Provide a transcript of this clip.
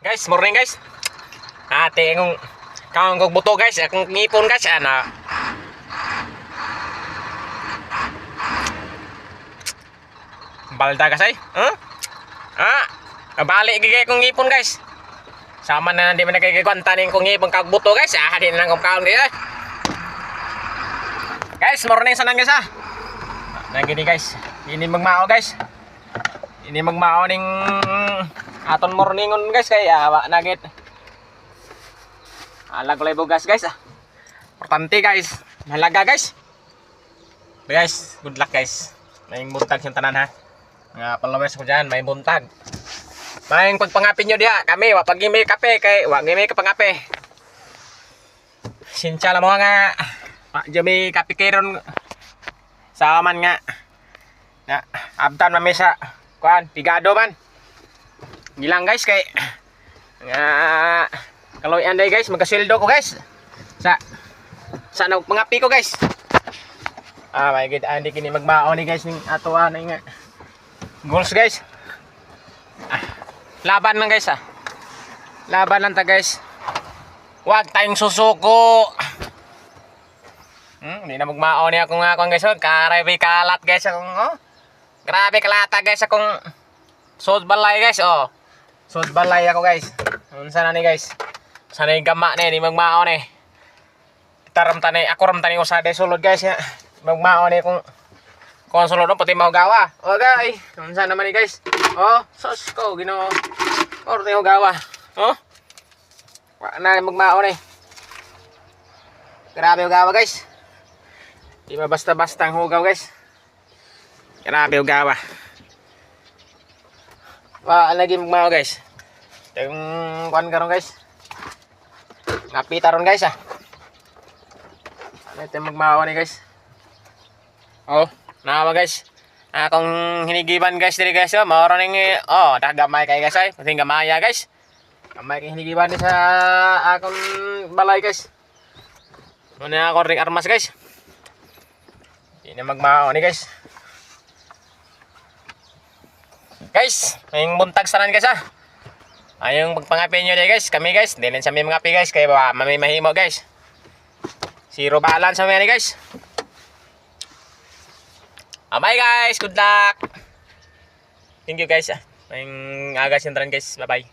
Guys, morning guys. Ate kung kung buto guys, akong ngipon guys ana. Balda kasi. Huh? Balik gigay kong ngipon guys. Sama na di man nagkikkwanta ning kong ngipon kag buto guys. Di na nang kaon guys. Guys, morning sanan guys ah. Nagini guys. Ini magmao guys. Ini magmao ning aton morningon guys kaya wa nagit. Alag lay bugas guys ah. Importante guys. Mahalaga guys. Guys, good luck guys. May buntag siyang tanan ha. Nga followers ko dyan, may buntag. May pagpangapin nyo diha. Kami, wa pag-imi kape kay wa gimi ka pangape. Sinsya lang mo nga. Wa jami kape keron sa man nga. Ya, abtan mamisa. Kuan, pigado man. Gilang guys kay nga kalau anday guys magkasildo ko guys. Sa nagpangapi ko guys. My god, andi kini magmao ni guys ning ato ani nga. Goals guys. Laban lang guys ah. Laban lang ta guys. Wag tayong susuko. Hindi na magmao ni ako nga guys. Karebe kalat guys akong grabe kalata guys akong sod balay guys Sod balay ako guys. Unsa na ni guys? Sana yung gama ni magmao ni. Taram tani ako ram tani usade sulod guys ya. Magmao ni kung sulod no pati mahugawa. Okay. Unsa naman ni guys? Sos ko Ginoo. Orte hugawa. Wa na magmao ni. Grabe hugawa guys. Di ba basta-basta ang hugaw guys. Grabe hugawa. Wa lagi magmao guys. Yung kuan karon guys. Napita ron guys ah. Ano ito magmao ni guys. Nawa guys. Akong hinigiban guys diri guys mao ning dagamay kay guys ay pati gamaya guys. Gamay kay hinigiban ni sa akong balay guys. Muna ako ring armas guys. Di na magmao ni guys. Guys, may buntag sanan guys ah. Ayong pagpangapi nyo guys, kami guys, di rin sa may mga guys, kaya ba mamimahimo guys. Zero balance sa mga guys. Bye guys, good luck. Thank you guys. May agas yung guys, bye bye.